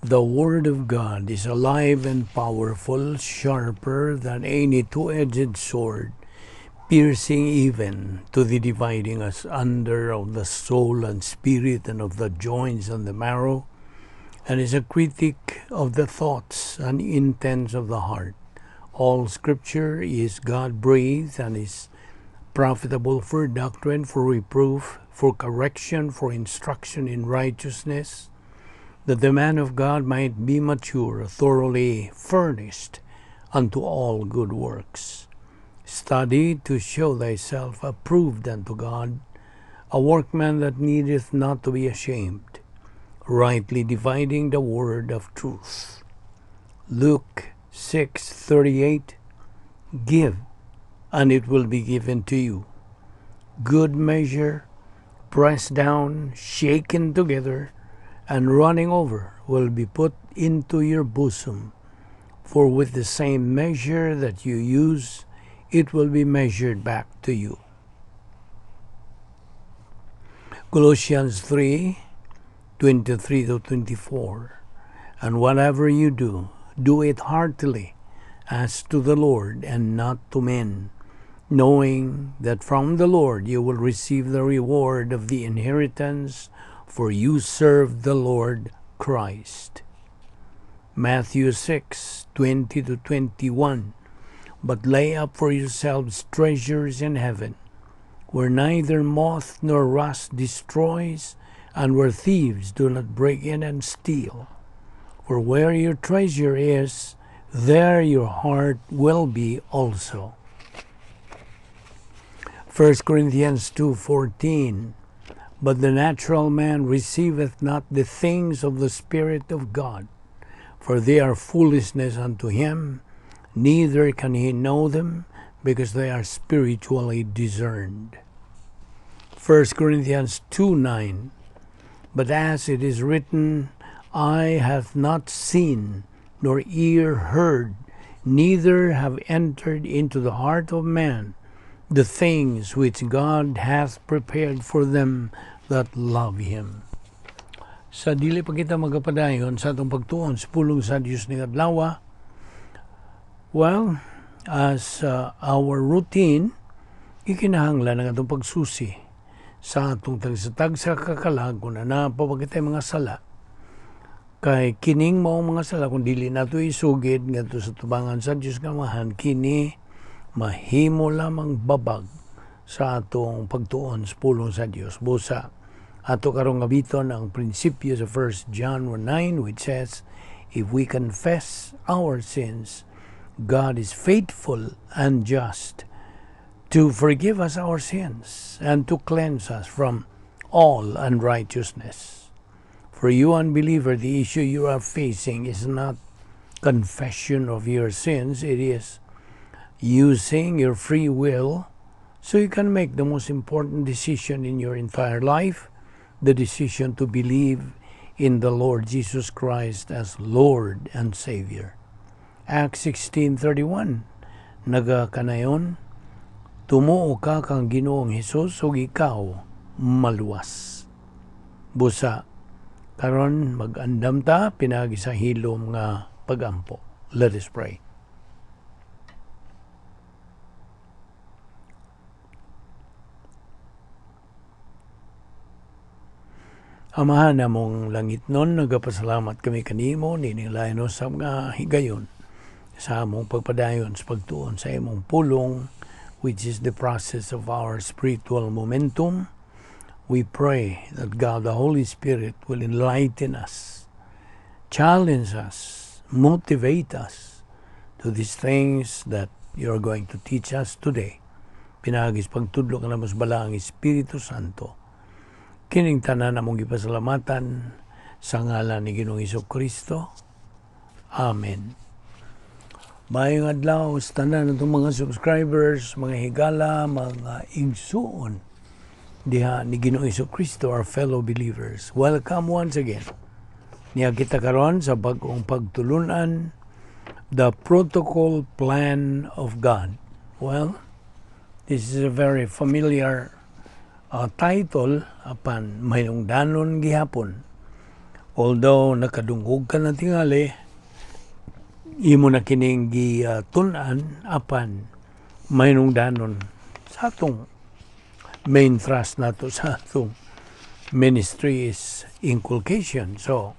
The Word of God is alive and powerful, sharper than any two-edged sword, piercing even to the dividing asunder of the soul and spirit and of the joints and the marrow, and is a critic of the thoughts and intents of the heart. All Scripture is God-breathed and is profitable for doctrine, for reproof, for correction, for instruction in righteousness, that the man of God might be mature, thoroughly furnished unto all good works. Study to show thyself approved unto God, a workman that needeth not to be ashamed, rightly dividing the word of truth. Luke 6:38, Give, and it will be given to you. Good measure, pressed down, shaken together, and running over will be put into your bosom. For with the same measure that you use, it will be measured back to you. Colossians 3:23-24. And whatever you do, do it heartily, as to the Lord and not to men, knowing that from the Lord you will receive the reward of the inheritance, for you serve the Lord Christ. Matthew 6:20-21. But lay up for yourselves treasures in heaven, where neither moth nor rust destroys, and where thieves do not break in and steal. For where your treasure is, there your heart will be also. 1 Corinthians 2:14. But the natural man receiveth not the things of the Spirit of God, for they are foolishness unto him, neither can he know them, because they are spiritually discerned. 1 Corinthians 2:9. But as it is written, Eye hath not seen, nor ear heard, neither have entered into the heart of man the things which God hath prepared for them that love Him. Sa dili pa kita magapadayon sa atong pagtuon sa pulong sa Dios ni adlaw, well, as our routine, ikinahanglan ang atong pagsusi sa atong tagsatag sa kakalag kung napapagitay mga sala. Kay kining maong mga sala, kung dili nato isugid ngadto sa tubangan sa Dios kamahan, kini mahimo lamang babag sa atong pagtuon sa pulong sa Dios. Busa ato karong gabiton ang prinsipyo sa 1 John 1:9, which says, if we confess our sins, God is faithful and just to forgive us our sins and to cleanse us from all unrighteousness. For you unbeliever, the issue you are facing is not confession of your sins. It is using your free will so you can make the most important decision in your entire life, the decision to believe in the Lord Jesus Christ as Lord and Savior. Acts 16:31, nagakanayon, tumuo ka kang Ginoong Hesus ug ikaw maluwas. Busa karon mag-andam ta pinagi sa hilom nga pagampo. Let us pray. Amahan namong langit nun, nagapasalamat kami kanimo, ninilayan no sa mga higayon, sa among pagpadayon sa pagtuon sa imong pulong, which is the process of our spiritual momentum. We pray that God, the Holy Spirit, will enlighten us, challenge us, motivate us to these things that you're going to teach us today. Pinagis pagtudlo ka na mas bala ang Espiritu Santo. Kining tanan namong gipasalamatan sa ngalan ni Ginoong Jesucristo. Amen. Mayong adlaw sa tanan natong mga subscribers, mga higala, mga igsuon diha ni Ginoong Jesucristo, our fellow believers. Welcome once again. Niya kita karon sa bagong pagtulunan, the protocol plan of God. Well, this is a very familiar title apan mayong danon gihapon. Although nakadungog ka na tingali, imo na kining tunan apan mahinungdanon sa atong main thrust nato sa atong ministry is inculcation. So,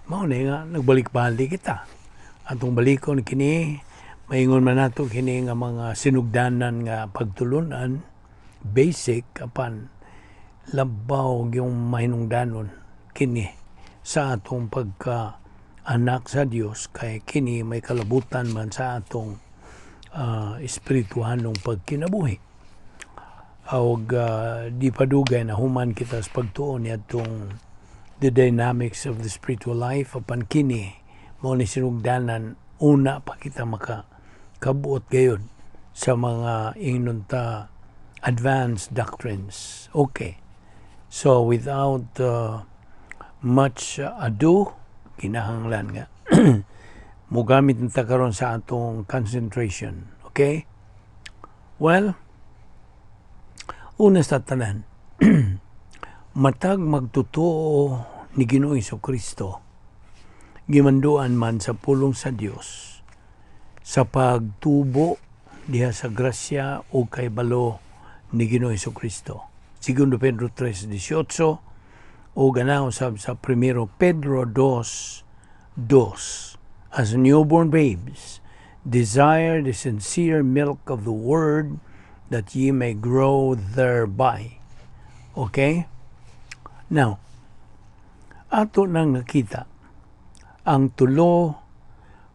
mao ni nga nagbalik-balik kita. Atong balikon kini, maingon man nato kini nga mga sinugdanan nga pagtulunan, basic apan labaw yung mahinungdanon kini sa atong pagka anak sa Dios, kay kini may kalabutan man sa atong espirituhanong pagkinabuhi. Og di padugay na human kita sa pagtuon atong the dynamics of the spiritual life, apan kini mao ni sinugdanan una pa kita makakabuot gayud sa mga ingnon ta advanced doctrines. Okay, so without much ado, kinahanglan nga mugamit nita karon sa atong concentration. Okay, well, una sa tanan, matag magtotoo ni Ginoong Jesucristo, gimanduan man sa pulong sa Dios sa pagtubo diha sa grasya o kay balo ni Ginoong Jesucristo. Segundo Pedro 3:18 o ganaw sa 1 Pedro 2:2, as newborn babes, desire the sincere milk of the word that ye may grow thereby. Okay? Now, ato nang nakita ang tulo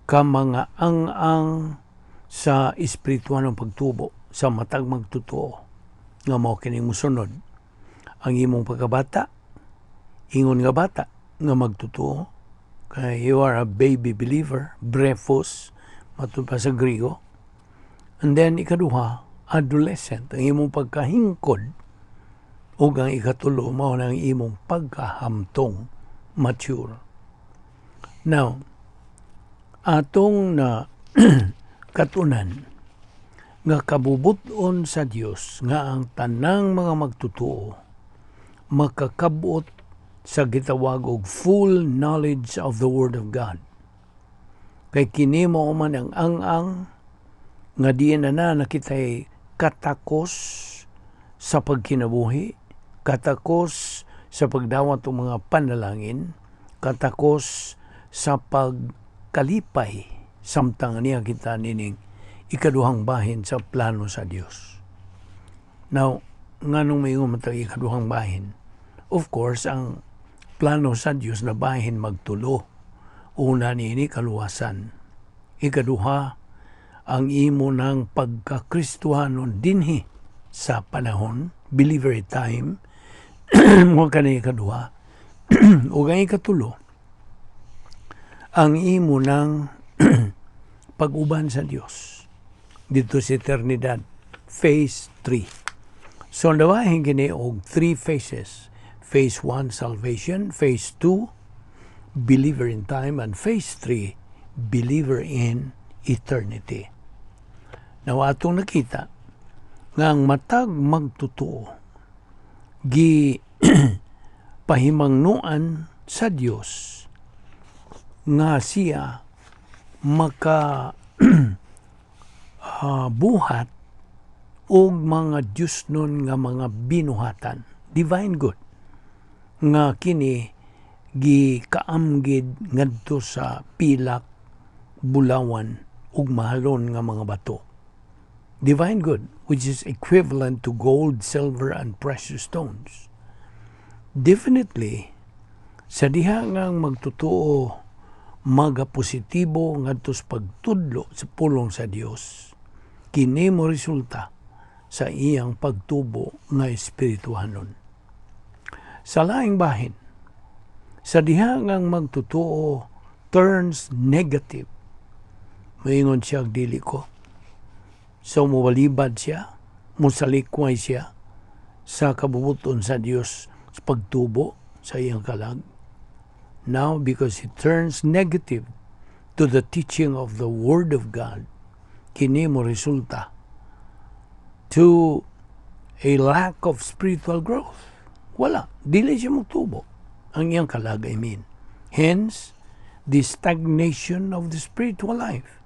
ka mga ang-ang sa espirituhanong pagtubo sa matag magtotoo nga mao kining musunod. Ang imong pagkabata, ingon nga bata nga magtotoo, kay you are a baby believer, brephos, matud pa sa Griego. And then ikaduha, adolescent, ang imong pagkahingkod, o ang ikatulo, mao na ang imong pagkahamtong, mature. Now, atong na katunan, nga kabubuton sa Dios nga ang tanang mga magtutuo makakabuot sa gitawag og full knowledge of the Word of God. Kay kini mao man ang ang-ang nga diin na nakitay katakos sa pagkinabuhi, katakos sa pagdawat ng mga panalangin, katakos sa pagkalipay samtang niya kita nining ikaduhang bahin sa plano sa Dios. Now, nganong may umatag ikaduhang bahin? Of course, ang plano sa Dios na bahin magtulo. Una niini kaluwasan. Ikaduha, ang imo ng pagkakristuhanon dinhi sa panahon, believer time, mo kanay ikaduha. O ang ikatulo, ang imo ng pag-uban sa Dios dito sa eternidad, phase 3. So nawahin kini og 3 phases. Phase 1, salvation. Phase 2, believer in time. And phase 3, believer in eternity. Now, atong nakita nga ang matag magtotoo gi pahimangnuan sa Dios nga siya maka buhat og mga Diyos nun nga mga binuhatan, divine good, nga kini gi kaamgid ngadto sa pilak, bulawan ug mahalon nga mga bato. Divine good, which is equivalent to gold, silver, and precious stones. Definitely, sa diha ngang magtotoo, magapositibo ngadto sa pagtudlo sa pulong sa Dios, kini mo resulta sa iyang pagtubo nga espirituhanon. Sa laing bahin, sa diha ngang magtotoo turns negative, maingon siya dili ko. So, muwalibad siya, musalikway siya sa kabubuton sa Dios sa pagtubo sa iyang kalag. Now, because he turns negative to the teaching of the Word of God, kini mo resulta to a lack of spiritual growth. Wala. Dili siya magtubo. Ang iyang kalag, I mean. Hence, the stagnation of the spiritual life,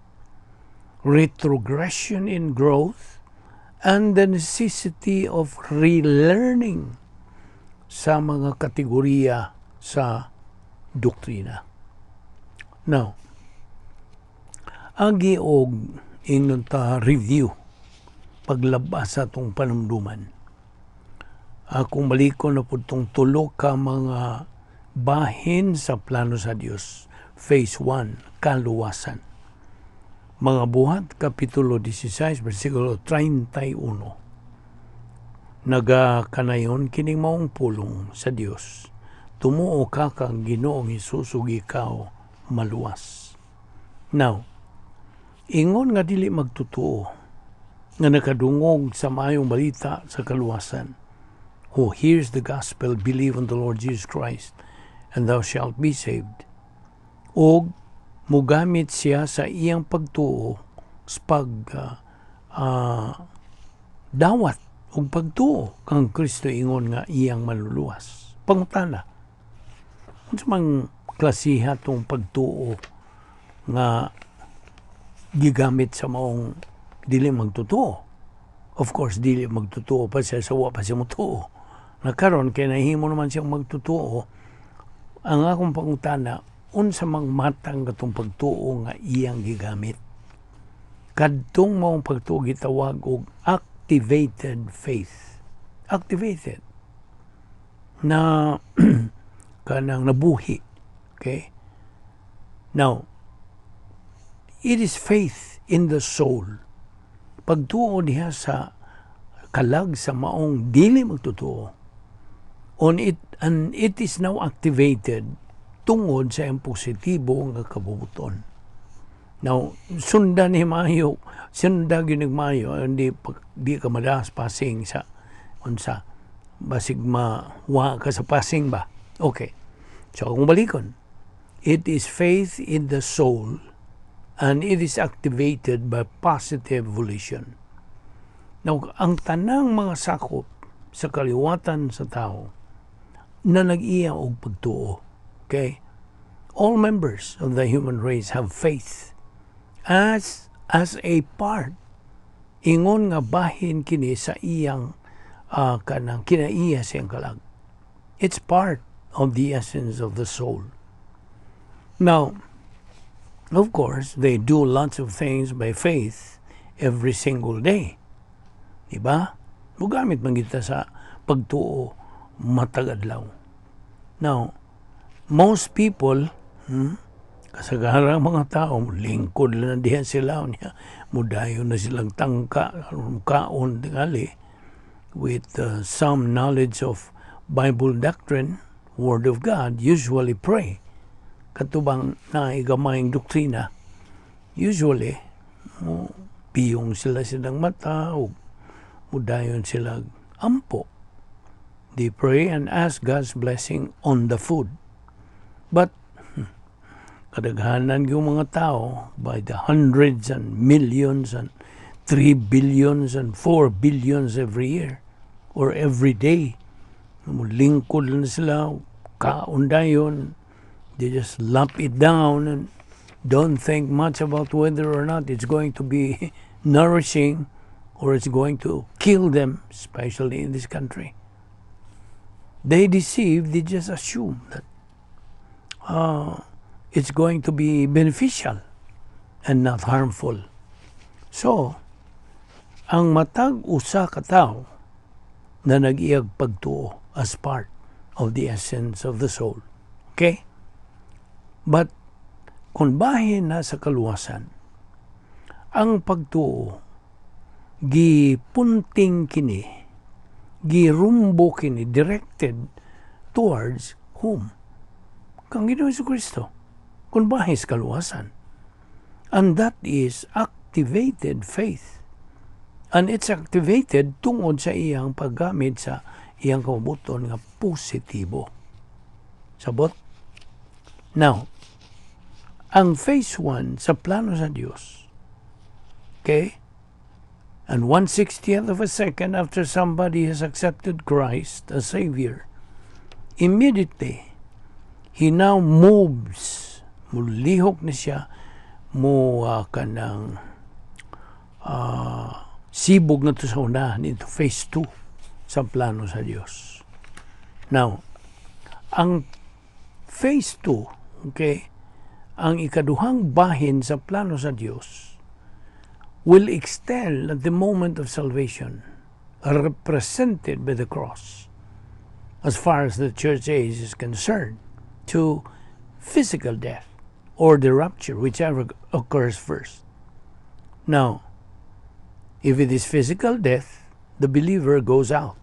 retrogression in growth, and the necessity of relearning sa mga kategorya sa doktrina. Now, agi og ingnon ta review paglabas sa itong panumduman. Akong balikon na po itong tulo ka mga bahin sa plano sa Diyos. Phase 1, kaluwasan. Mga buhat, Kapitulo 16, versikulo 31. Nagakanayon kining maong pulong sa Diyos. Tumuo ka kang Ginoong Hesus ug ikaw maluwas. Now, ingon nga dili magtutuo, nga nakadungog sa maayong balita sa kaluwasan. Who hears the gospel, believe on the Lord Jesus Christ, and thou shalt be saved. O mugamit siya sa iyang pagtuo sa dawat o pagtuo kang Kristo ingon nga iyang maluluwas. Pangutana, ano sa mga klasiha itong pagtuo nga gigamit sa maong dili magtutuo? Of course, dili magtutuo pa siya sa wa pa siya mutuo. Nakaroon, kaya nahimo naman siyang magtutuo. Ang akong pangutana, unsa mang matang katong pagtuo nga iyang gigamit? Kadtong maong pagtuo gitawag og activated faith. Activated. Na kanang nabuhi. Okay? Now, it is faith in the soul. Pagtuo diha sa kalag sa maong dili magtutuo. And it is now activated tungod sa iyang positibo nga kabubuton. Now, sundan ni Mayo, sundan ginig Mayo, di ka madalas passing sa unsa. Basig wa ka sa passing ba? Okay. So, kung balikon, it is faith in the soul and it is activated by positive volition. Now, ang tanang mga sakop sa kaliwatan sa tao na nag-iya og pagtuo. Okay? All members of the human race have faith as a part. Ingon nga bahin kini sa iyang kanang kinaiya siyang kalag. It's part of the essence of the soul. Now, of course, they do lots of things by faith every single day. Diba? Mugamit man kita sa pagtuo matag adlaw. Now, most people, kasagarang mga tao, lingkod na diyan sila, mudayo na silang tangka, kaon tingali, with some knowledge of Bible doctrine, Word of God, usually pray. Katubang na igamayang doktrina, usually, piyong sila silang mata, o mudayon sila ampo. They pray and ask God's blessing on the food. But, kadaghanan yung mga tao, by the hundreds and millions and 3 billions and 4 billions every year, or every day, lingkod na sila, kaundayon, they just lump it down and don't think much about whether or not it's going to be nourishing or it's going to kill them, especially in this country. They deceive, they just assume that it's going to be beneficial and not harmful. So, ang matag usa ka tawo na nag-iyag pagtuo as part of the essence of the soul. Okay? But, kung bahin na sa kaluwasan, ang pagtuo, gipunting kini, girumbo kini, directed towards whom? Kang Ginoong Jesucristo. Kung bahin sa kaluwasan. And that is activated faith. And it's activated tungod sa iyang paggamit sa iyang kabubuton nga positibo. Sabot? Now, ang phase 1 sa plano sa Diyos, okay? And 1/60th of a second after somebody has accepted Christ as Savior, immediately, he now moves, mulihok na siya, kanang sibog na to sa unahan into phase 2 sa plano sa Dios. Now, ang phase 2, okay, ang ikaduhang bahin sa plano sa Dios will extend at the moment of salvation, represented by the cross, as far as the church age is concerned, to physical death or the rapture, whichever occurs first. Now, if it is physical death, the believer goes out,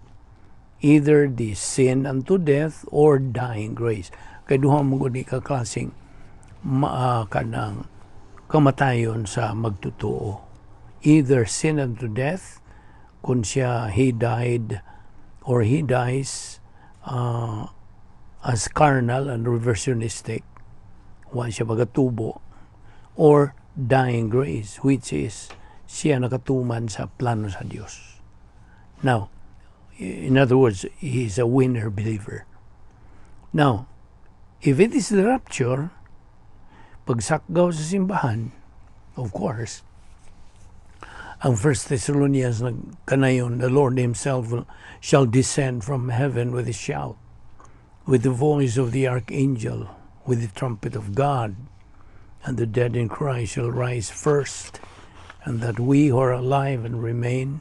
either the sin unto death or dying grace. Kaya duha mo gud kaklaseng kanang kamatayon sa magtotoo. Either sin unto death, kung he died or he dies as carnal and reversionistic, wa siya magatubo, or dying grace, which is siya nakatuman sa plano sa Dios. Now, in other words, he is a winner believer. Now, if it is the rapture, pagsakgaw sa simbahan, of course, ang 1 Thessalonians kanayon, the Lord Himself shall descend from heaven with a shout, with the voice of the archangel, with the trumpet of God, and the dead in Christ shall rise first, and that we who are alive and remain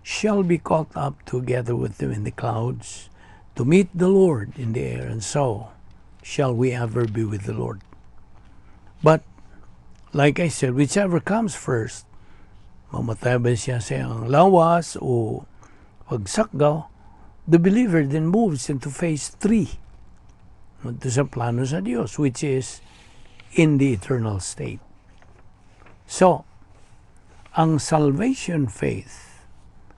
shall be caught up together with them in the clouds to meet the Lord in the air, and so shall we ever be with the Lord. But, like I said, whichever comes first, mamatay ba siya sa ang lawas o pagsakgaw, the believer then moves into phase 3, ito sa plano sa Diyos, which is in the eternal state. So, ang salvation faith,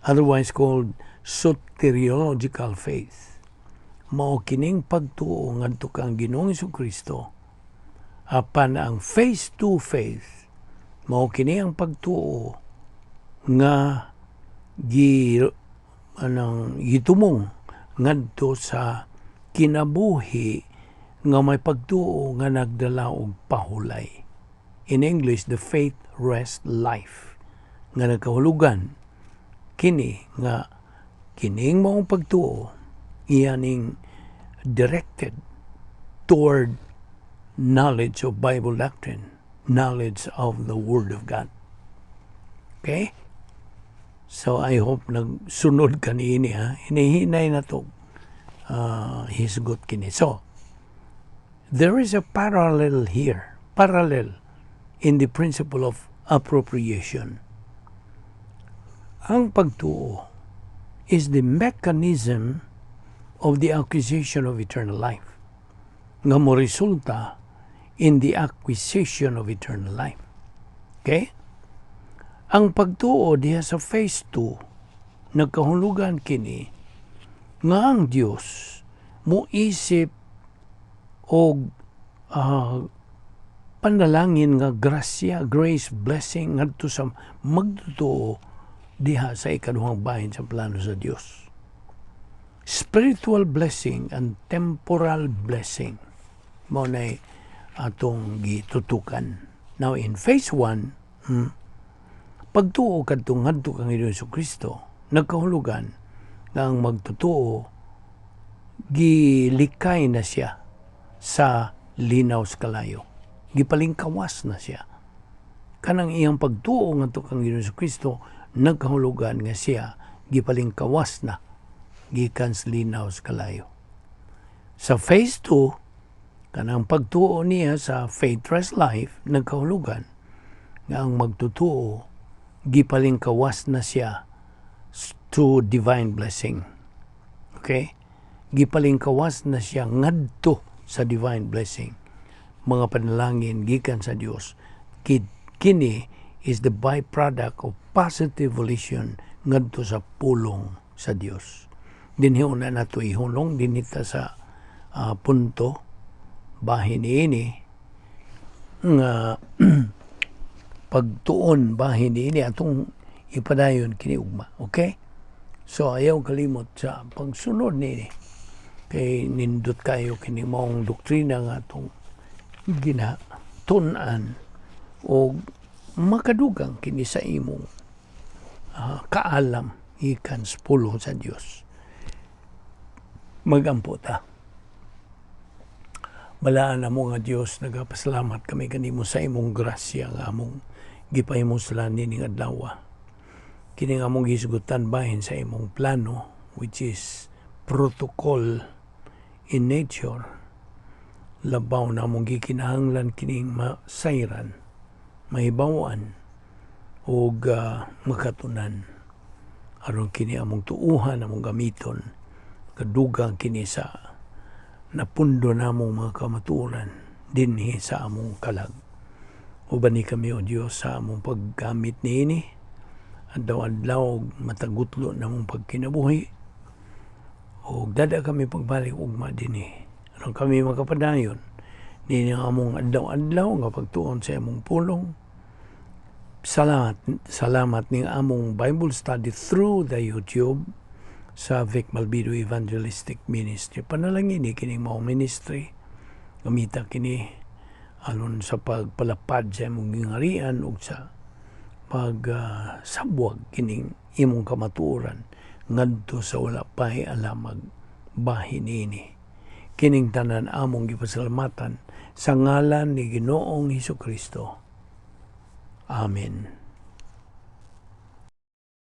otherwise called soteriological faith, mao kining pagtuo ngadto kang Ginoong Jesucristo, apan ang phase 2 faith, mao kini ang pagtuo nga gitumong ngadto sa kinabuhi nga may pagtuo nga nagdala og pahulay. In English, the faith rest life nga nagkahulugan kini nga kining maong pagtuo iyaning directed toward knowledge of Bible doctrine, knowledge of the Word of God. Okay? So I hope nagsunod ka niini, ha. Hinihinay na to. Hisgot kini. So, there is a parallel here. Parallel in the principle of appropriation. Ang pagtuo is the mechanism of the acquisition of eternal life. Nga mo resulta in the acquisition of eternal life. Okay? Ang pagtuo diha sa phase 2, nagkahulugan kini nga ang Dios mo isip og panalangin nga grasya, grace, blessing ngadto sa magtutuo diha sa ikaduhang bahin sa plano sa Dios. Spiritual blessing and temporal blessing mo na atong gitutukan. Now in phase 1, pagtuo kadtong ngadto kang Ginoong Jesucristo, nagkahulugan nga ang magtutuo gilikay na siya sa linaw sa kalayo. Gipalingkawas na siya. Kanang iyang pagtuo ngadto kang Ginoong Jesucristo, nagkahulugan nga siya gipalingkawas na gikan sa linaw sa kalayo. Sa phase 2, kanang pagtuo niya sa faith-rest life, nagkahulugan nga ang magtutuo gipalingkawas na siya to divine blessing. Okay? Gipalingkawas na siya ngadto sa divine blessing. Mga panalangin gikan sa Dios. Kini is the byproduct of positive volition ngadto sa pulong sa Dios. Dinhi una nato ihulong dinita sa punto bahin ini nga pagtuon bahin ini atong ipadayon kini ugma. Okay? So ayaw kalimot sa pagsunod nini. kay nindot kayo kini maong doktrina nga atong ginatun-an o makadugang kini sa imong kaalam ikan sa pulong sa Dios. Magampo ta. Balaan na mo nga Dios, nagapasalamat kami kanimo sa imong grasya nga among gipahimo sala nining adlaw. Kini nga among gisgutan bahin sa imong plano, which is protocol in nature. Labaw na among gikinahanglan kining masayran, mahibawan o makatunan. Aron kini among tuuhan, among gamiton, kadugang kini sa napundo namong mga kamatuoran dinhi sa among kalag. Uban ni kami o Dios sa among paggamit niini, adlaw-adlaw matagutlo namong pagkinabuhi, o dada kami pagbalik ugma dinhi. Aron kami makapadayon nini among adlaw-adlaw nga pagtuon sa among pulong. Salamat ning among Bible study through the YouTube sa Balbido Evangelistic Ministry. Panalangin ni kining mao ministry. Gamita kini alon sa pagpalapad sa imong gingarian ug sa pagsabwag kining imong kamatuoran ngadto sa wala pay alamag bahin ini. Kining tanan among gipasalamatan sa ngalan ni Ginoong Hesukristo. Amen.